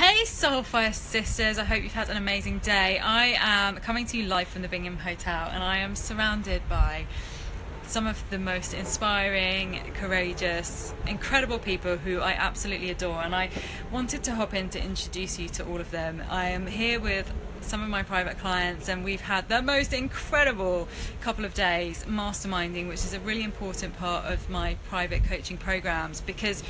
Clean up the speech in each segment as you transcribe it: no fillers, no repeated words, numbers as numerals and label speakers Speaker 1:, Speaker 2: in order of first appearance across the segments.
Speaker 1: Hey Soulfire sisters, I hope you've had an amazing day. I am coming to you live from the Bingham Hotel and I am surrounded by some of the most inspiring, courageous, incredible people who I absolutely adore, and I wanted to hop in to introduce you to all of them. I am here with some of my private clients and we've had the most incredible couple of days masterminding, which is a really important part of my private coaching programs, because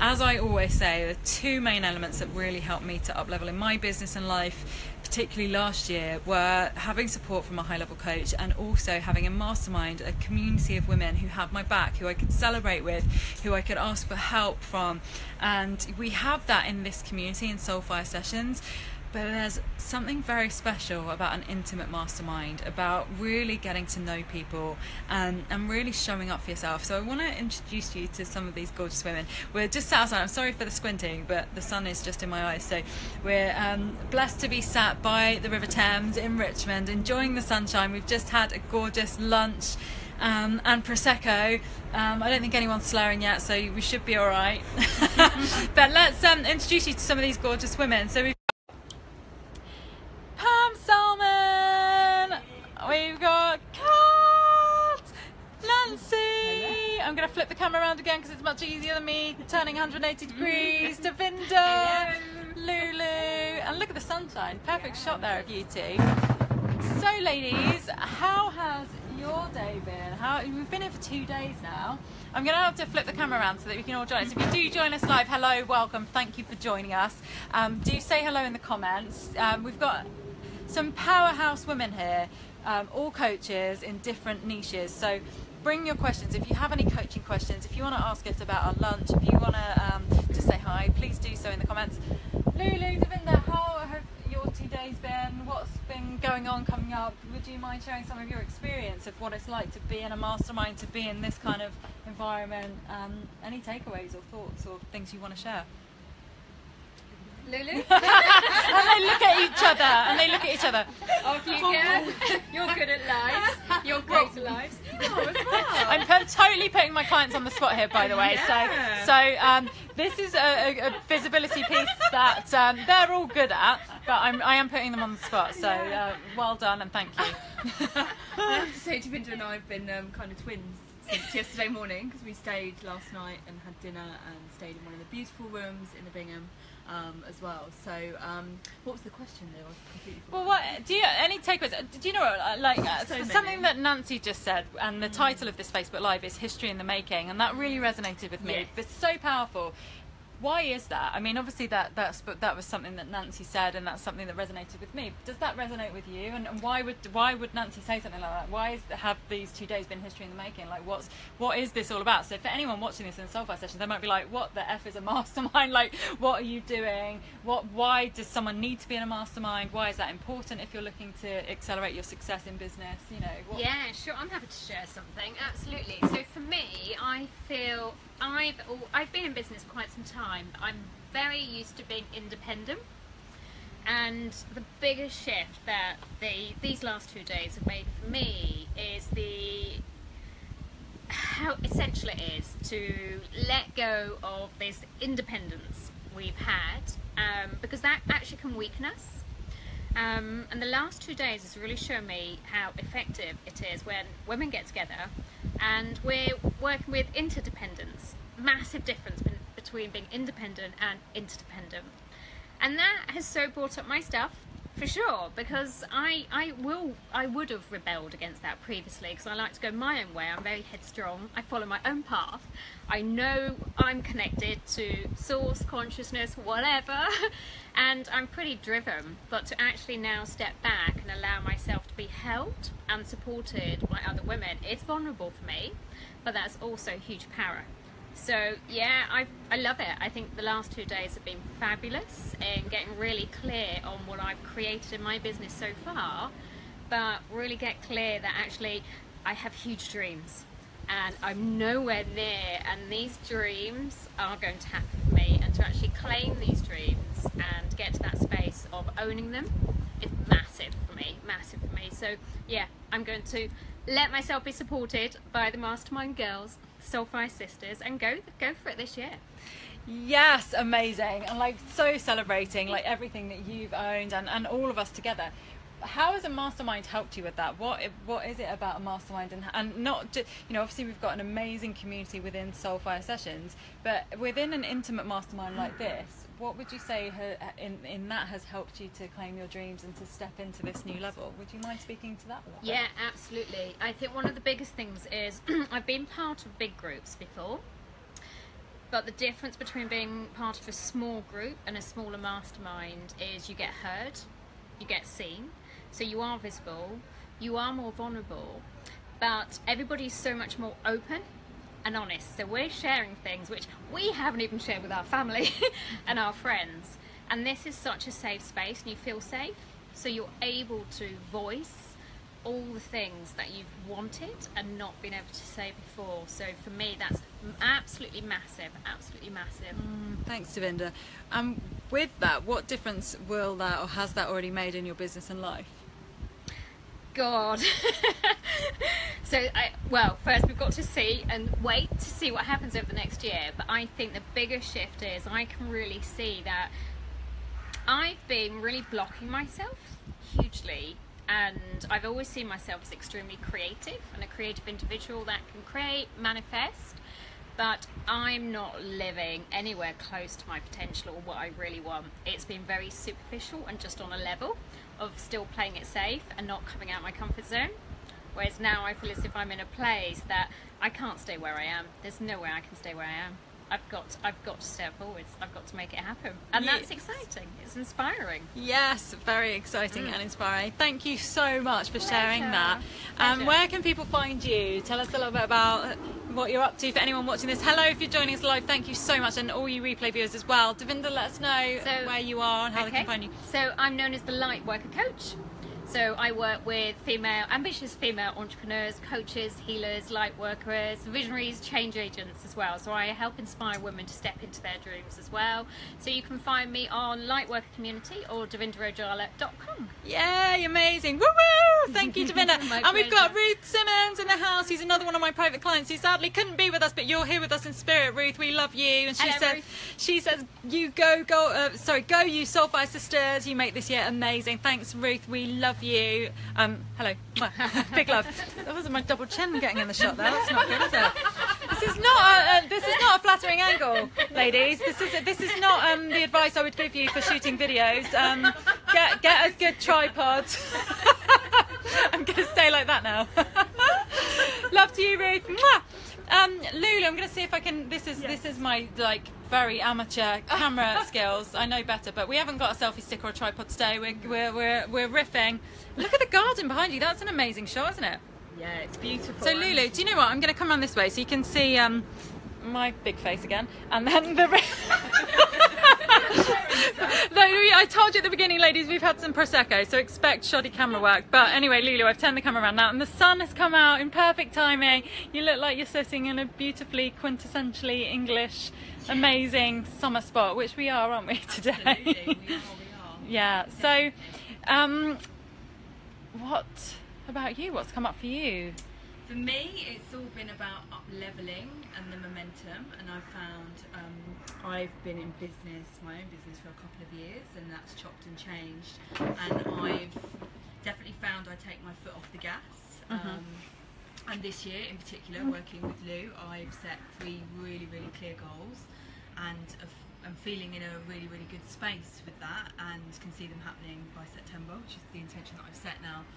Speaker 1: as I always say, the two main elements that really helped me to up-level in my business and life, particularly last year, were having support from a high-level coach and also having a mastermind, a community of women who have my back, who I could celebrate with, who I could ask for help from. And we have that in this community in Soulfire Sessions. But there's something very special about an intimate mastermind, about really getting to know people and really showing up for yourself. So I want to introduce you to some of these gorgeous women. We're just sat outside. I'm sorry for the squinting, but the sun is just in my eyes. So we're blessed to be sat by the River Thames in Richmond, enjoying the sunshine. We've just had a gorgeous lunch and Prosecco. I don't think anyone's slurring yet, so we should be all right. But let's introduce you to some of these gorgeous women. So we've We've got Kat, Nancy. Hello. I'm going to flip the camera around again because it's much easier than me turning 180 degrees. Davinda, Lulu, and look at the sunshine. Perfect shot there of you two. So, ladies, how has your day been? We've been here for 2 days now. I'm going to have to flip the camera around so that we can all join us. If you do join us live, hello, welcome. Thank you for joining us. Do say hello in the comments. We've got some powerhouse women here. All coaches in different niches, so bring your questions. If you have any coaching questions, if you want to ask us about our lunch, if you want to just say hi, please do so in the comments. Lulu, Davinda, how have your 2 days been? What's been going on coming up? Would you mind sharing some of your experience of what it's like to be in a mastermind, to be in this kind of environment? Any takeaways or thoughts or things you want to share?
Speaker 2: Lulu?
Speaker 1: And they look at each other.
Speaker 2: Off you go. You're good at lives. You're great at lives.
Speaker 1: Oh, as well. I'm totally putting my clients on the spot here, by the way.
Speaker 2: Yeah.
Speaker 1: So this is a visibility piece that they're all good at, but I am putting them on the spot. So well done and thank you.
Speaker 3: I have to say, Davinda and I have been kind of twins since yesterday morning, because we stayed last night and had dinner and stayed in one of the beautiful rooms in the Bingham as well. So what was the question there? I completely forgot.
Speaker 1: Well, what do you any takeaways? Do you know what, something that Nancy just said, and the title of this Facebook Live is History in the Making, and that really resonated with me.
Speaker 3: Yes.
Speaker 1: It's so powerful. Why is that? I mean, obviously that was something that Nancy said, and that's something that resonated with me. Does that resonate with you? And why would Nancy say something like that? Why have these 2 days been history in the making? Like, what is this all about? So for anyone watching this in the Soulfire session, they might be like, what the F is a mastermind? Like, what are you doing? Why does someone need to be in a mastermind? Why is that important if you're looking to accelerate your success in business? You know.
Speaker 2: Yeah, sure. I'm happy to share something. Absolutely. So for me, I feel I've been in business for quite some time. I'm very used to being independent, and the biggest shift that these last 2 days have made for me is how essential it is to let go of this independence we've had, because that actually can weaken us. And the last 2 days has really shown me how effective it is when women get together and we're working with interdependence. Massive difference between being independent and interdependent. And that has so brought up my stuff, for sure, because I would have rebelled against that previously, because I like to go my own way. I'm very headstrong. I follow my own path. I know I'm connected to source, consciousness, whatever, and I'm pretty driven. But to actually now step back and allow myself to be held and supported by other women, it's vulnerable for me, but that's also huge power. So yeah, I love it. I think the last 2 days have been fabulous in getting really clear on what I've created in my business so far, but really get clear that actually I have huge dreams and I'm nowhere near, and these dreams are going to happen for me, and to actually claim these dreams and get to that space of owning them is massive for me, massive for me. So yeah, I'm going to let myself be supported by the Mastermind girls, Soulfire sisters, and go for it this year.
Speaker 1: Yes, amazing, and like so celebrating like everything that you've owned and all of us together. How has a mastermind helped you with that? What is it about a mastermind, and not just, you know, obviously we've got an amazing community within Soulfire Sessions, but within an intimate mastermind like this, what would you say in that has helped you to claim your dreams and to step into this new level? Would you mind speaking to that a little bit?
Speaker 2: Yeah, absolutely. I think one of the biggest things is I've been part of big groups before, but the difference between being part of a small group and a smaller mastermind is you get heard, you get seen, so you are visible, you are more vulnerable, but everybody's so much more open and honest. So we're sharing things which we haven't even shared with our family and our friends. And this is such a safe space, and you feel safe, so you're able to voice all the things that you've wanted and not been able to say before. So for me, that's absolutely massive, absolutely massive.
Speaker 1: Thanks, Davinder. With that, what difference will that or has that already made in your business and life?
Speaker 2: God. Well, first we've got to see and wait to see what happens over the next year. But I think the biggest shift is I can really see that I've been really blocking myself hugely. And I've always seen myself as extremely creative and a creative individual that can create, manifest, but I'm not living anywhere close to my potential or what I really want. It's been very superficial and just on a level of still playing it safe and not coming out my comfort zone. Whereas now I feel as if I'm in a place that I can't stay where I am. There's no way I can stay where I am. I've got to step forwards. I've got to make it happen, and that's exciting. It's inspiring.
Speaker 1: Yes, very exciting and inspiring. Thank you so much for sharing that.
Speaker 2: Pleasure.
Speaker 1: Where can people find you? Tell us a little bit about what you're up to. For anyone watching this, hello if you're joining us live. Thank you so much, and all you replay viewers as well. Davinder, let us know where you are and how they can find you.
Speaker 2: So I'm known as the Light Worker Coach. So I work with ambitious female entrepreneurs, coaches, healers, light workers, visionaries, change agents as well. So I help inspire women to step into their dreams as well. So you can find me on Lightworker Community or davinderojala.com.
Speaker 1: Yay, amazing. Woo woo! Thank you, Davinder. And we've got
Speaker 2: pleasure.
Speaker 1: Ruth Simmons in the house. He's another one of my private clients who sadly couldn't be with us, but you're here with us in spirit, Ruth. We love you. And she says, you go you Soulfire Sisters. You make this year amazing. Thanks, Ruth. We love you. Hello. Big love. That wasn't my double chin getting in the shot there. That's not good, is it? This is not a flattering angle, ladies. This is not the advice I would give you for shooting videos. Get a good tripod. I'm gonna stay like that now. Love to you, Ruth. Mwah! Lulu, I'm gonna see if I can. This is my very amateur camera skills. I know better, but we haven't got a selfie stick or a tripod today. We're riffing. Look at the garden behind you. That's an amazing shot, isn't it?
Speaker 3: Yeah, it's beautiful.
Speaker 1: So Lulu, do you know what? I'm going to come around this way so you can see my big face again, and then the. I told you at the beginning, ladies, we've had some prosecco, so expect shoddy camera work. But anyway, Lulu, I've turned the camera around now, and the sun has come out in perfect timing. You look like you're sitting in a beautifully, quintessentially English, amazing summer spot, which we are, aren't we, today?
Speaker 3: Absolutely, we are.
Speaker 1: Yeah. So, what about you? What's come up for you?
Speaker 3: For me, it's all been about up leveling and the momentum, and I've found I've been in my own business for a couple of years, and that's chopped and changed, and I've definitely found I take my foot off the gas. And this year in particular, working with Lou, I've set 3 really, really clear goals, and I'm feeling in a really, really good space with that, and can see them happening by September, which is the intention that I've set now.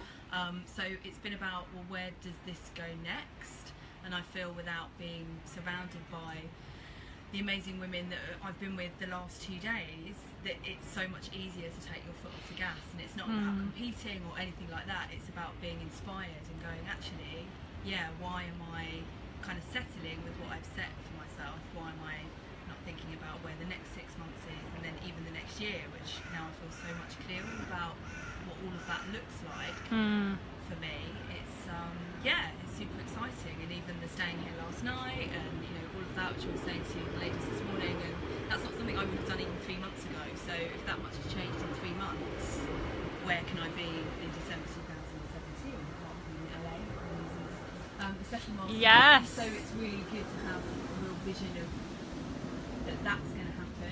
Speaker 3: So it's been about, well, where does this go next? And I feel without being surrounded by the amazing women that I've been with the last 2 days, that it's so much easier to take your foot off the gas, and it's not about competing or anything like that. It's about being inspired and going, actually, yeah, why am I kind of settling with what I've set for myself? Why am I not thinking about where the next 6 months is, and then even the next year, which now I feel so much clearer about what all of that looks like for me. It's it's super exciting, and even the staying here last night, and all of that, which I was saying to the ladies this morning, and that's not something I would have done even 3 months ago. So if that much has changed in 3 months, where can I be in December 2017 apart from in LA? The second milestone.
Speaker 1: Yes.
Speaker 3: So it's really good to have a real vision of that's going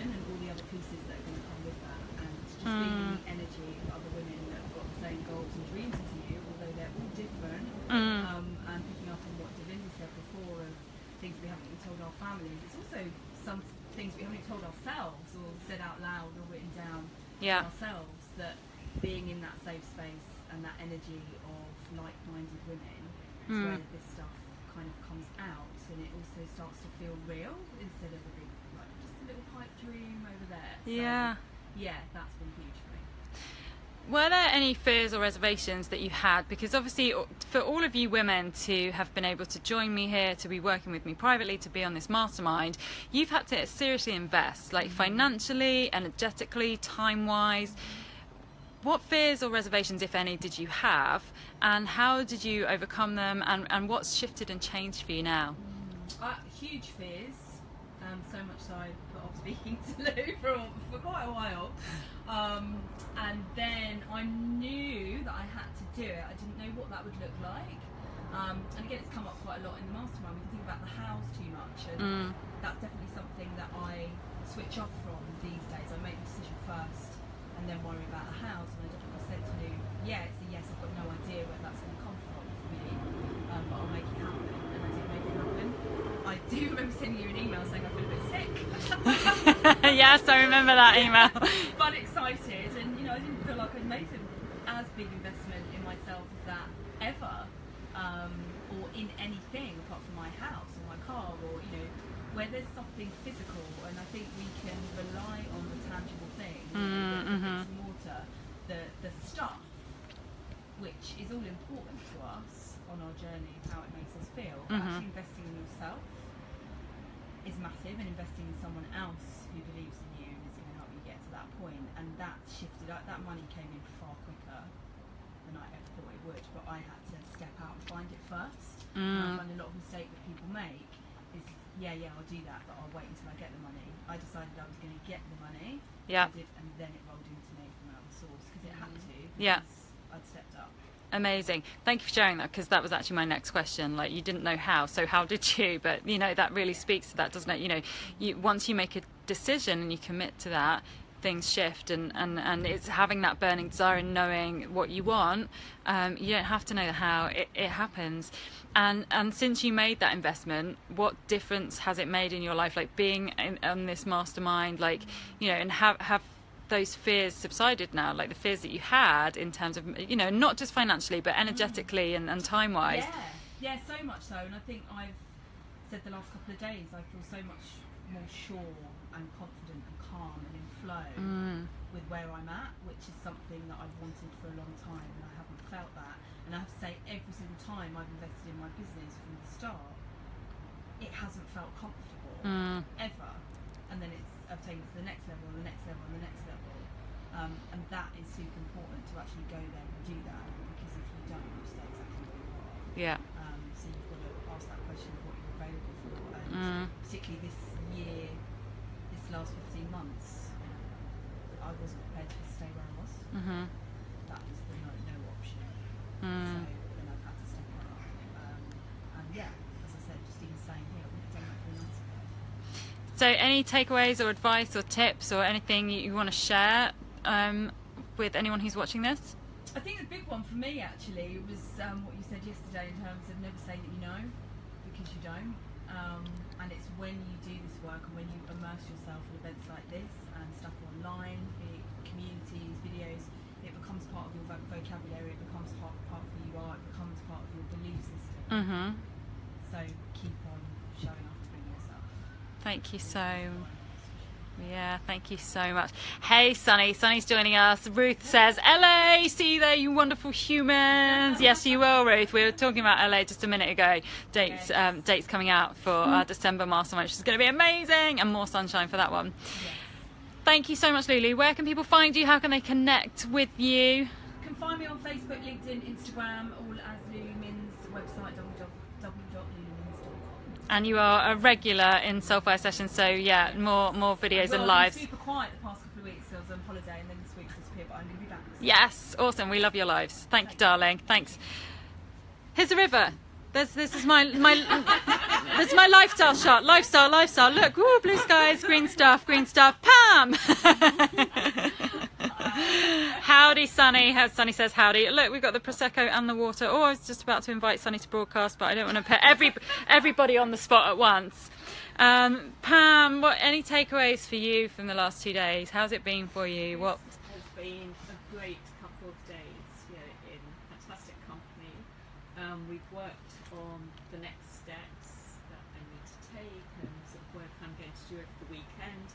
Speaker 3: vision and all the other pieces that are going to come with that, and just being in the energy of other women that have got the same goals and dreams as you, although they're all different, and picking up on what Delinda said before of things we haven't even told our families. It's also some things we haven't even told ourselves or said out loud or written down ourselves, that being in that safe space and that energy of like-minded women is where this stuff kind of comes out, and it also starts to feel real instead of a big, like, just a little pipe dream over there. So, yeah, that's been huge for me.
Speaker 1: Were there any fears or reservations that you had? Because obviously for all of you women to have been able to join me here, to be working with me privately, to be on this mastermind, you've had to seriously invest, like financially, energetically, time-wise. What fears or reservations, if any, did you have, and how did you overcome them, and what's shifted and changed for you now?
Speaker 3: Huge fears, so much so I put off speaking to Lou for quite a while, and then I knew that I had to do it. I didn't know what that would look like, and again, it's come up quite a lot in the mastermind. We can think about the hows too much, and that's definitely something that I switch off from these days. I make the decision first and then worry about the hows, and I definitely said to Lou, yeah, it's a yes, I've got no idea where that's going to come from for me, but I'll make it happen, and I did make it happen. I do remember sending you an email saying I feel a bit sick.
Speaker 1: Yes, I remember that email.
Speaker 3: But excited, and I didn't feel like I'd made as big investment in myself as that ever, or in anything apart from my house or my car, or where there's something physical, and I think we can rely on the tangible thing, the bricks and mortar, the stuff, which is all important to us on our journey, how it makes us feel. But actually investing in yourself is massive, and investing in someone else who believes in you is going to help you get to that point. And that shifted, that money came in far quicker than I ever thought it would, but I had to step out and find it first. And I find a lot of mistake that people make is, yeah, I'll do that, but I'll wait until I get the money. I decided I was going to get the money, I did, and then it rolled into me from out of the source, because it had to, because I'd stepped up.
Speaker 1: Amazing. Thank you for sharing that, because that was actually my next question. Like, you didn't know how, so how did you? But that really speaks to that, doesn't it? Once you make a decision and you commit to that, things shift, and it's having that burning desire and knowing what you want. You don't have to know the how, it happens. And since you made that investment, what difference has it made in your life, like being on this mastermind, like, and have those fears subsided now, like the fears that you had in terms of, not just financially but energetically and time wise?
Speaker 3: Yeah, so much so. And I think I've said the last couple of days, I feel so much more sure and confident and calm and in flow with where I'm at, which is something that I've wanted for a long time, and I haven't felt that. And I have to say, every single time I've invested in my business from the start, it hasn't felt comfortable ever. And then I've taken it to the next level, and the next level, and the next level. And that is super important to actually go there and do that, because if you don't, you stay exactly where you are.
Speaker 1: Yeah.
Speaker 3: So you've got to ask that question of what you're available for, and particularly this year, this last 15 months, I wasn't prepared to stay where I was. That was the no option. So then I've had to step up. And yeah, as I said, just even staying here, I wouldn't have done that 3 months ago.
Speaker 1: So any takeaways or advice or tips or anything you want to share with anyone who's watching this?
Speaker 3: I think the big one for me actually was what you said yesterday in terms of never say that you know, because you don't. And it's when you do this work and when you immerse yourself in events like this and stuff online, be it communities, videos, it becomes part of your vocabulary, it becomes part of who you are, it becomes part of your belief system. So keep on showing up and being yourself.
Speaker 1: Thank you thank you so much. Hey Sunny, Sunny's joining us. Ruth says, LA, see you there, you wonderful humans. Yes, you will, Ruth. We were talking about LA just a minute ago. Dates coming out for our December mastermind, which is going to be amazing, and more sunshine for that one. Thank you so much, Lulu. Where can people find you? How can they connect with you?
Speaker 3: You can find me on Facebook, LinkedIn, Instagram, all as Lulu Min's website, www.lulumins.com.
Speaker 1: And you are a regular in Soulfire sessions, so yeah, more videos and lives.
Speaker 3: I've been super quiet the past couple of weeks, so I was on holiday, and then this week's disappeared, but I'm going to be back.
Speaker 1: Yes, awesome. We love your lives. Thank you, darling. Thanks. Here's the river. This is my this is my lifestyle shot. Lifestyle. Look, woo, blue skies, green stuff. Pam. Howdy, Sunny. Sunny says howdy. Look, we've got the prosecco and the water. Oh, I was just about to invite Sunny to broadcast, but I don't want to put everybody on the spot at once. Pam, any takeaways for you from the last 2 days? How's it been for you? What
Speaker 4: has been a great couple of days here in fantastic company. We've worked on the next steps that I need to take and sort of work I'm going to do over the weekend.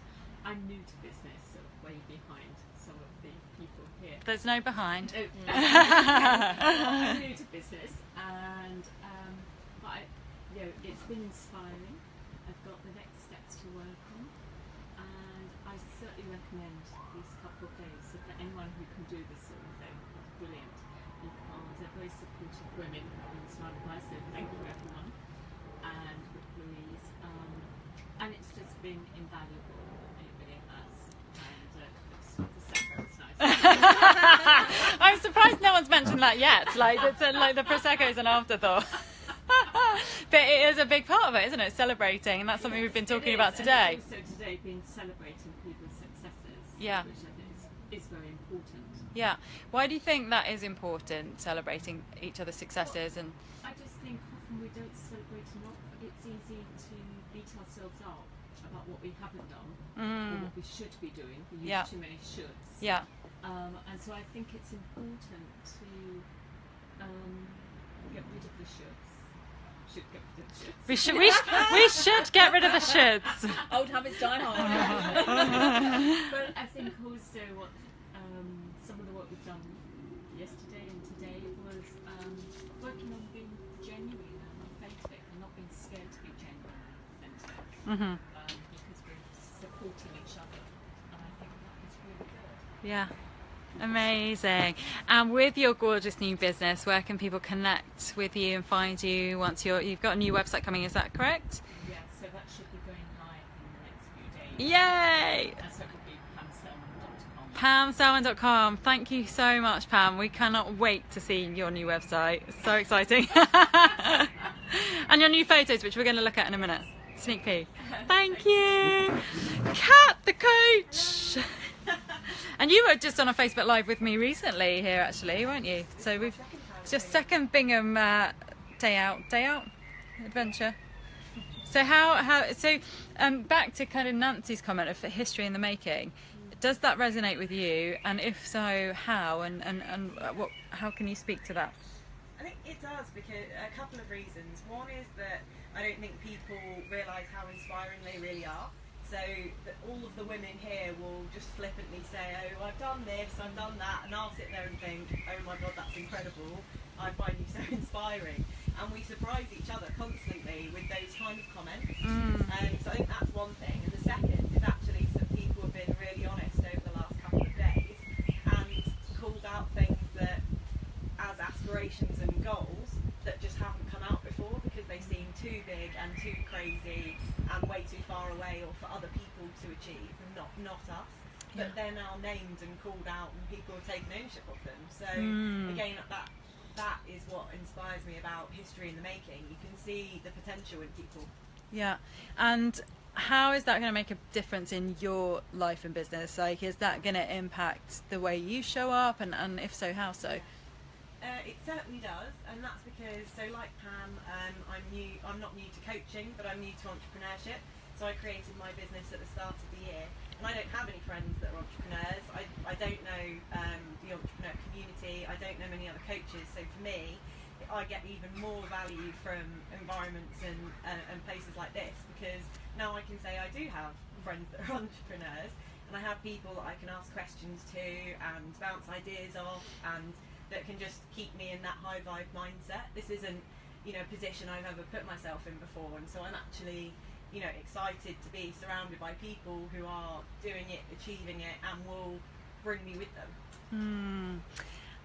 Speaker 4: I'm new to business, sort of way behind some of the people here.
Speaker 1: There's no behind.
Speaker 4: I'm new to business, and it's been inspiring. I've got the next steps to work on, and I certainly recommend these couple of days. So for anyone who can do this sort of thing, it's brilliant, because they're very supportive women who are inspired by. So thank you everyone, and Louise, and it's just been invaluable. It really has, and the second is nice.
Speaker 1: I'm surprised no one's mentioned that yet. Like the prosecco is an afterthought. But it is a big part of it, isn't it? Celebrating, and that's something we've been talking about today.
Speaker 4: And also today, been celebrating people's successes,
Speaker 1: yeah,
Speaker 4: which I think is very important.
Speaker 1: Yeah. Why do you think that is important? Celebrating each other's successes, and
Speaker 4: I just think often we don't celebrate enough. It's easy to beat ourselves up about what we haven't done or what we should be doing. We use too many shoulds.
Speaker 1: Yeah.
Speaker 4: And so I think it's important to get rid of the shoulds.
Speaker 1: We should get rid of the shoulds.
Speaker 3: Old habits die hard.
Speaker 4: But I think also what some of the work we've done yesterday and today was working on being genuine and authentic, and not being scared to be genuine and authentic, because we're supporting each other, and I think that is really good.
Speaker 1: Yeah. Amazing. And with your gorgeous new business, where can people connect with you and find you once you've got a new website coming? Is that correct?
Speaker 4: Yeah, so that should be going live in the next few days.
Speaker 1: Yay!
Speaker 4: And so it will be pamselman.com.
Speaker 1: Thank you so much, Pam. We cannot wait to see your new website. It's so exciting. And your new photos, which we're going to look at in a minute. Sneak peek. Thank you. Kat, the coach. And you were just on a Facebook Live with me recently here, actually, weren't you? So it's your second Bingham day out adventure. So back to kind of Nancy's comment of history in the making. Does that resonate with you? And if so, how? And how can you speak to that?
Speaker 5: I think it does, because a couple of reasons. One is that I don't think people realise how inspiring they really are. So that all of the women here will just flippantly say, oh, I've done this, I've done that, and I'll sit there and think, oh my God, that's incredible, I find you so inspiring. And we surprise each other constantly with those kind of comments. So I think that's one thing. And the second is actually some people have been really honest over the last couple of days and called out things that, as aspirations and goals, that just haven't come out before because they seem too big and too crazy and way too far away, or for other people to achieve, and not us. But they're now named and called out, and people have taken ownership of them. So again, that is what inspires me about history in the making. You can see the potential in people. Yeah.
Speaker 1: And how is that going to make a difference in your life and business? Like, is that going to impact the way you show up, and if so, how so?
Speaker 5: It certainly does, and that's because, so like Pam, I'm not new to coaching, but I'm new to entrepreneurship. So I created my business at the start of the year, and I don't have any friends that are entrepreneurs. I don't know the entrepreneur community. I don't know many other coaches. So for me, I get even more value from environments and places like this, because now I can say I do have friends that are entrepreneurs, and I have people that I can ask questions to and bounce ideas off, and that can just keep me in that high vibe mindset. This isn't, a position I've ever put myself in before, and so I'm actually, excited to be surrounded by people who are doing it, achieving it, and will bring me with them.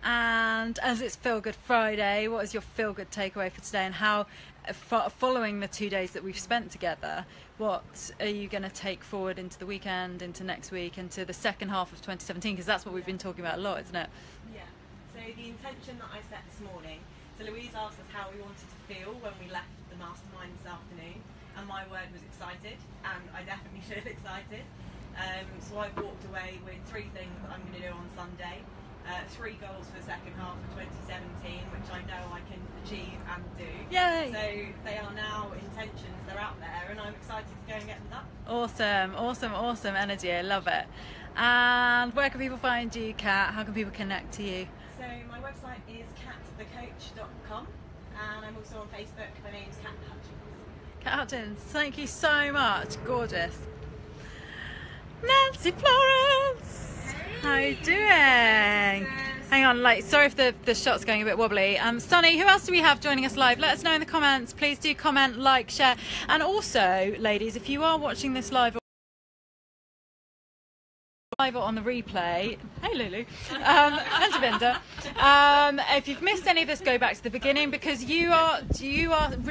Speaker 1: And as it's Feel Good Friday, what is your Feel Good takeaway for today, and how, following the 2 days that we've spent together, what are you going to take forward into the weekend, into next week, into the second half of 2017? Because that's what we've been talking about a lot, isn't it?
Speaker 5: Yeah. So the intention that I set this morning, so So Louise asked us how we wanted to feel when we left the mastermind this afternoon, and my word was excited, and I definitely feel excited. So I've walked away with 3 things that I'm going to do on Sunday. 3 goals for the second half of 2017, which I know I can achieve and do.
Speaker 1: Yay!
Speaker 5: So they are now intentions, they're out there, and I'm excited to go and get them done.
Speaker 1: Awesome, awesome, awesome energy. I love it. And where can people find you, Kat? How can people connect to you?
Speaker 5: So my website is catthecoach.com, and I'm also on Facebook. My name's Kat Hutchins.
Speaker 1: Kat Hutchins, thank you so much. Gorgeous. Nancy Florence, how you doing? Hang on, like, sorry if the shot's going a bit wobbly. Sunny, who else do we have joining us live? Let us know in the comments. Please do comment, like, share. And also, ladies, if you are watching this live or on the replay, hey Lulu, and Javinda, if you've missed any of this, go back to the beginning, because you are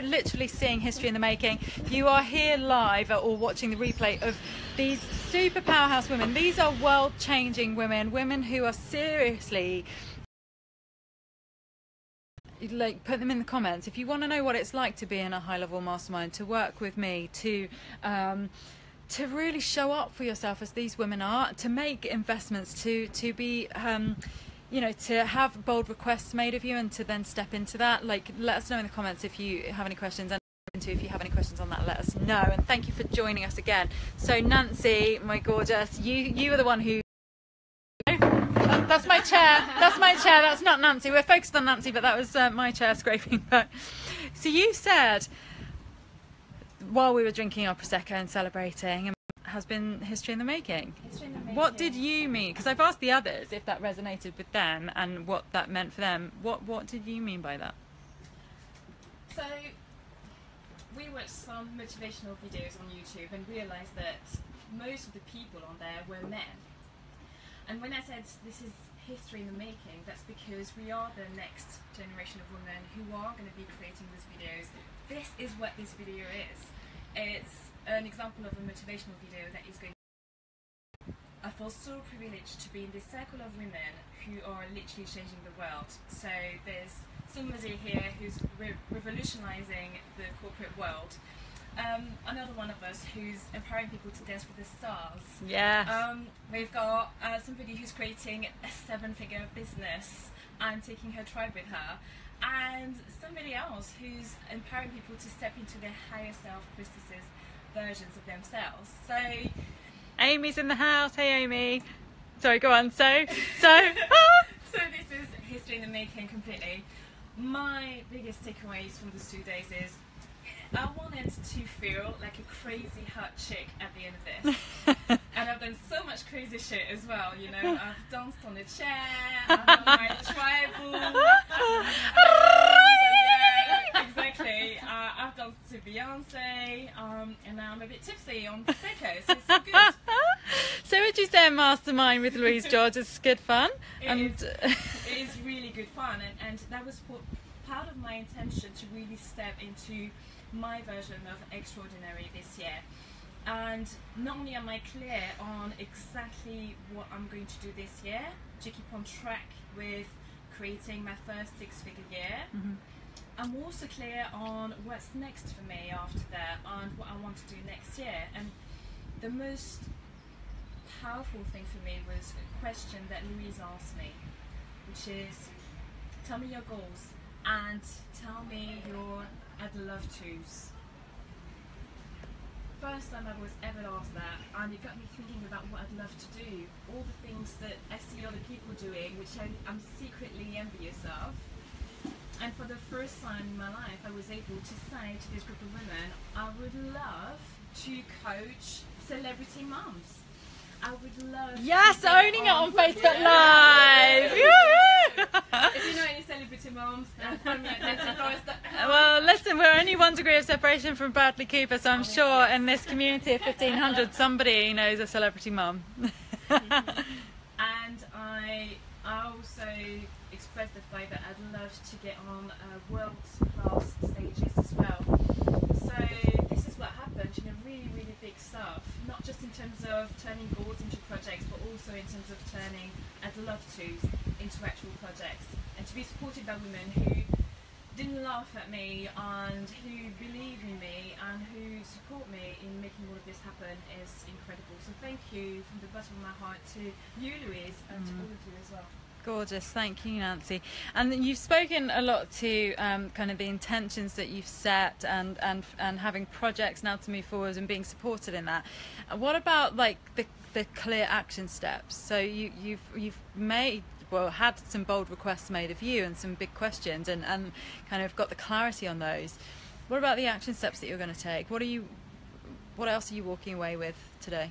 Speaker 1: literally seeing history in the making. You are here live or watching the replay of these super powerhouse women. These are world-changing women who are seriously, like, put them in the comments if you want to know what it's like to be in a high-level mastermind, to work with me, to really show up for yourself as these women are, to make investments, to be you know, to have bold requests made of you, and to then step into that. Like, let us know in the comments if you have any questions, and if you have any questions on that, let us know. And thank you for joining us again. So Nancy, my gorgeous, you are the one who, that's my chair, that's not Nancy. We're focused on Nancy, but that was my chair scraping back. So you said, while we were drinking our Prosecco and celebrating, has been history in the making.
Speaker 3: History in the making.
Speaker 1: What did you mean? Because I've asked the others if that resonated with them and what that meant for them. What did you mean by that?
Speaker 3: So we watched some motivational videos on YouTube and realised that most of the people on there were men. And when I said this is history in the making, that's because we are the next generation of women who are going to be creating these videos. This is what this video is. It's an example of a motivational video that is going to... I feel so privileged to be in this circle of women who are literally changing the world. So there's somebody here who's revolutionising the corporate world. Another one of us who's empowering people to dance with the stars.
Speaker 1: Yes.
Speaker 3: We've got somebody who's creating a 7-figure business and taking her tribe with her. And somebody else who's empowering people to step into their higher self, priestesses, versions of themselves. So
Speaker 1: Amy's in the house. Hey Amy. Sorry, go on. So
Speaker 3: so this is history in the making completely. My biggest takeaways from these 2 days is I wanted to feel like a crazy hot chick at the end of this. And I've done so much crazy shit as well, you know. I've danced on a chair, I've done my tribal. Yeah, exactly. I've danced to Beyonce, and now I'm a bit tipsy on Prosecco, so it's so good.
Speaker 1: So would you say a mastermind with Louise George is good fun?
Speaker 3: It is really good fun, and that was part of my intention to really step into my version of extraordinary this year. And not only am I clear on exactly what I'm going to do this year to keep on track with creating my first 6-figure year, I'm also clear on what's next for me after that and what I want to do next year. And the most powerful thing for me was a question that Louise asked me, which is, tell me your goals and tell me your I'd love to's. First time I was ever asked that, and it got me thinking about what I'd love to do, all the things that I see other people doing, which I'm secretly envious of. And for the first time in my life, I was able to say to this group of women, I would love to coach celebrity mums. I would love
Speaker 1: yes,
Speaker 3: to
Speaker 1: owning it on Facebook Live.
Speaker 3: If you know any celebrity moms, then find me at NancyFlorence.com.
Speaker 1: Well, listen, we're only 1 degree of separation from Bradley Cooper, so I'm sure in this community of 1,500 somebody knows a celebrity mum.
Speaker 3: And I also expressed the fact that I'd love to get on world-class stages as well. So this is what happened, you know, really, really big stuff. Not just in terms of turning goals into projects, but also in terms of turning I'd love to's into actual projects. And to be supported by women who didn't laugh at me and who believe in me and who support me in making all of this happen is incredible. So thank you from the bottom of my heart to you, Louise, and to all of you as well.
Speaker 1: Gorgeous, thank you, Nancy. And you've spoken a lot to kind of the intentions that you've set and having projects now to move forward and being supported in that. What about like the clear action steps? So you've made, well, had some bold requests made of you and some big questions and kind of got the clarity on those. What about the action steps that you're going to take? What else are you walking away with today?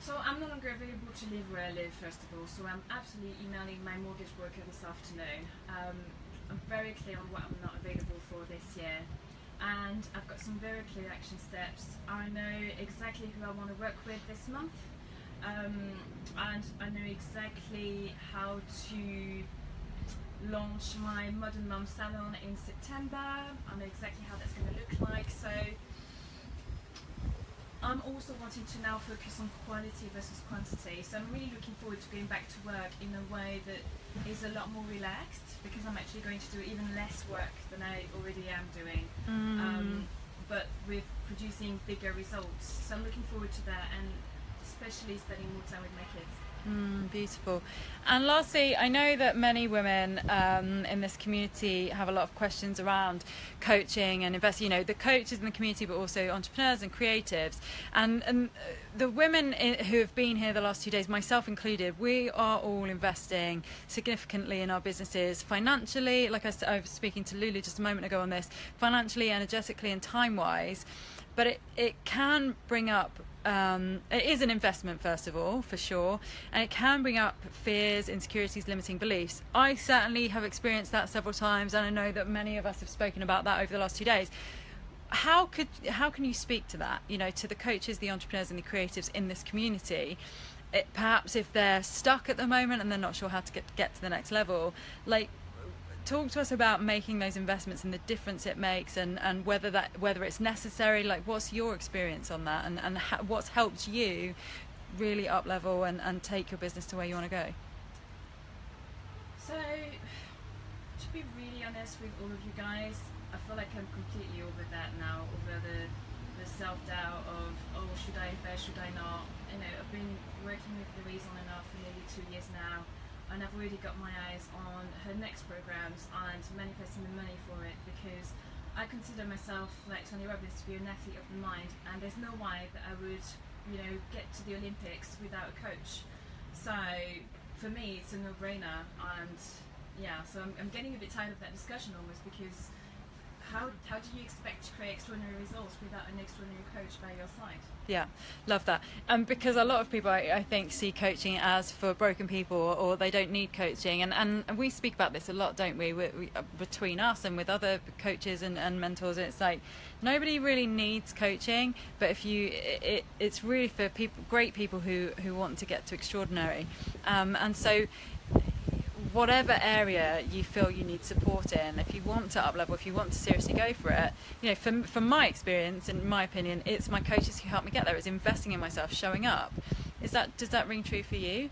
Speaker 3: So I'm no longer available to live where I live, first of all, so I'm absolutely emailing my mortgage broker this afternoon. I'm very clear on what I'm not available for this year, and I've got some very clear action steps. I know exactly who I want to work with this month, and I know exactly how to launch my Modern Mum Salon in September. I know exactly how that's going to look like, so I'm also wanting to now focus on quality versus quantity. So I'm really looking forward to going back to work in a way that is a lot more relaxed, because I'm actually going to do even less work than I already am doing, but with producing bigger results. So I'm looking forward to that, and especially spending more time with my kids.
Speaker 1: Beautiful. And lastly, I know that many women in this community have a lot of questions around coaching and investing. You know, the coaches in the community, but also entrepreneurs and creatives. And the women who have been here the last 2 days, myself included, we are all investing significantly in our businesses financially. Like I was speaking to Lulu just a moment ago on this, financially, energetically, and time-wise. But it can bring up, it is an investment, first of all, for sure, and it can bring up fears, insecurities, limiting beliefs. I certainly have experienced that several times, and I know that many of us have spoken about that over the last 2 days. How can you speak to that, you know, to the coaches, the entrepreneurs and the creatives in this community? Perhaps if they're stuck at the moment and they're not sure how to get to the next level, like, talk to us about making those investments and the difference it makes, and whether it's necessary. Like, what's your experience on that, and what's helped you really up level and take your business to where you want to go?
Speaker 3: So, to be really honest with all of you guys, I feel like I'm completely over that now, over the self-doubt of, oh, should I invest, should I not? You know, I've been working with Louise on and off for nearly 2 years now, and I've already got my eyes on her next programs and manifesting the money for it, because I consider myself, like Tony Robbins, to be an athlete of the mind, and there's no way that I would, you know, get to the Olympics without a coach. So for me, it's a no-brainer, and yeah, so I'm getting a bit tired of that discussion almost, because how do you expect to create extraordinary results without an extraordinary coach by your side?
Speaker 1: Yeah, love that. Because a lot of people, I think, see coaching as for broken people, or they don't need coaching. And we speak about this a lot, don't we? We between us and with other coaches and mentors, it's like nobody really needs coaching. But if it's really for people, great people who want to get to extraordinary. And so, whatever area you feel you need support in, if you want to up level, if you want to seriously go for it, you know, from my experience, in my opinion, it's my coaches who help me get there. It's investing in myself, showing up. Does that ring true for you?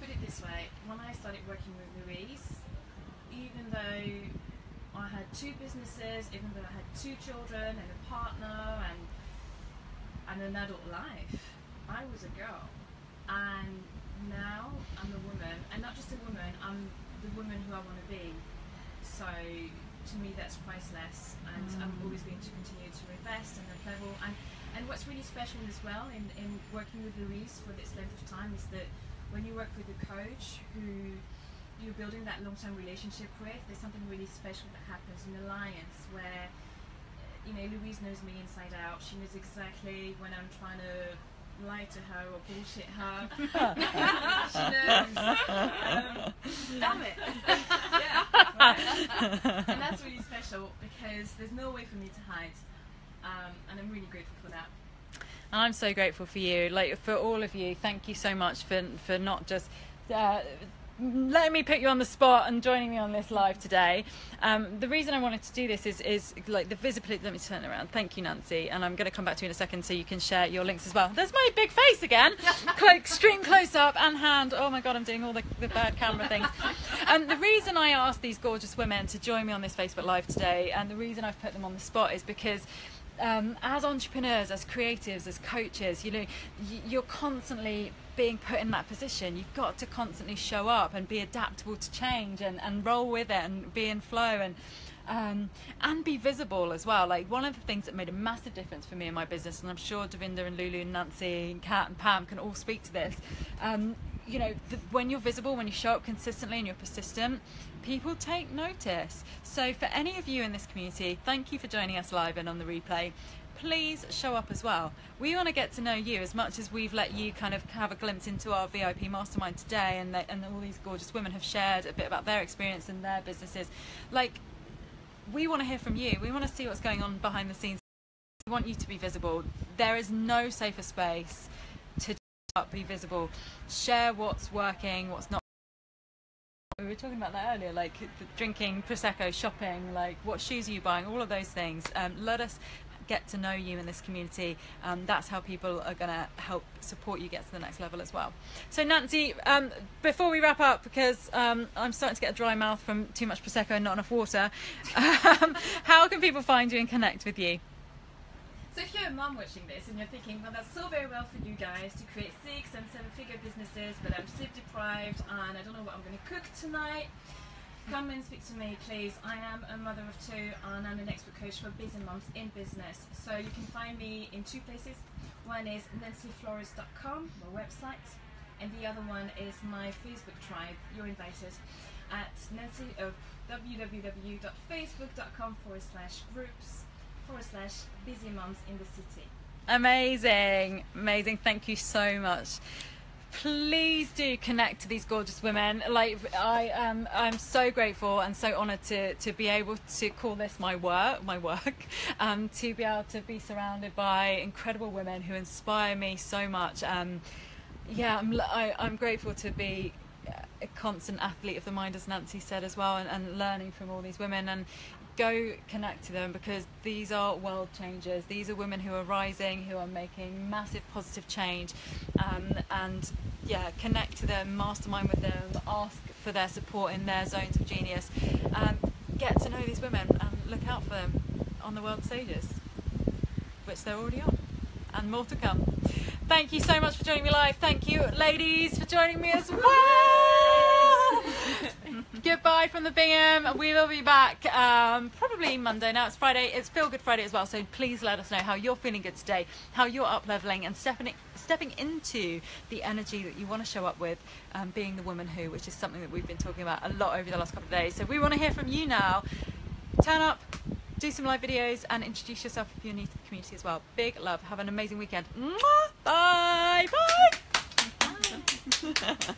Speaker 3: Put it this way: when I started working with Louise, even though I had 2 businesses, even though I had 2 children and a partner and an adult life, I was a girl. And now I'm a woman, and not just a woman, I'm the woman who I want to be. So to me, that's priceless, and I'm always going to continue to invest and up level. And what's really special as well in working with Louise for this length of time is that when you work with a coach who you're building that long-term relationship with, there's something really special that happens, an alliance where, you know, Louise knows me inside out. She knows exactly when I'm trying to lie to her or bullshit her. She knows. Damn it. Yeah. Right? And that's really special, because there's no way for me to hide. And I'm really grateful for that.
Speaker 1: And I'm so grateful for you, like for all of you. Thank you so much for not just letting me put you on the spot and joining me on this live today. The reason I wanted to do this is like the visibility. Let me turn around. Thank you, Nancy. And I'm going to come back to you in a second so you can share your links as well. There's my big face again. Extreme close up and hand. Oh my God, I'm doing all the bad camera things. The reason I asked these gorgeous women to join me on this Facebook Live today, and the reason I've put them on the spot, is because as entrepreneurs, as creatives, as coaches, you know, you're constantly being put in that position. You've got to constantly show up and be adaptable to change and roll with it and be in flow and be visible as well. Like, one of the things that made a massive difference for me in my business, and I'm sure Davinder and Lulu and Nancy and Kat and Pam can all speak to this, you know, when you're visible, when you show up consistently and you're persistent, people take notice. So for any of you in this community, thank you for joining us live and on the replay. Please show up as well. We want to get to know you as much as we've let you kind of have a glimpse into our VIP mastermind today, and all these gorgeous women have shared a bit about their experience and their businesses. Like, we want to hear from you. We want to see what's going on behind the scenes. We want you to be visible. There is no safer space to be visible. Share what's working, what's not. We were talking about that earlier, like drinking Prosecco, shopping, like what shoes are you buying, all of those things. Let us get to know you in this community. That's how people are going to help support you get to the next level as well. So Nancy, before we wrap up, because I'm starting to get a dry mouth from too much Prosecco and not enough water, how can people find you and connect with you?
Speaker 3: So if you're a mum watching this and you're thinking, well, that's so very well for you guys to create 6- and 7-figure businesses, but I'm sleep deprived and I don't know what I'm going to cook tonight, come and speak to me, please. I am a mother of 2 and I'm an expert coach for busy mums in business. So you can find me in 2 places. One is nancyflores.com, my website, and the other one is my Facebook tribe. You're invited at www.facebook.com/groups/busy mums in the city.
Speaker 1: Amazing, amazing. Thank you so much. Please do connect to these gorgeous women. Like, I'm so grateful and so honoured to be able to call this my work, to be able to be surrounded by incredible women who inspire me so much. Yeah, I'm grateful to be a constant athlete of the mind, as Nancy said as well, and learning from all these women. And go connect to them, because these are world changers. These are women who are rising, who are making massive positive change, and yeah, connect to them, mastermind with them, ask for their support in their zones of genius, get to know these women and look out for them on the world stages, which they're already on, and more to come. Thank you so much for joining me live. Thank you, ladies, for joining me as well. Goodbye from the Bingham. We will be back probably Monday. Now it's Friday. It's Feel Good Friday as well. So please let us know how you're feeling good today, how you're up leveling and stepping into the energy that you want to show up with, being the woman who, which is something that we've been talking about a lot over the last couple of days. So we want to hear from you now. Turn up, do some live videos, and introduce yourself if you're new to the community as well. Big love. Have an amazing weekend. Mwah! Bye. Bye.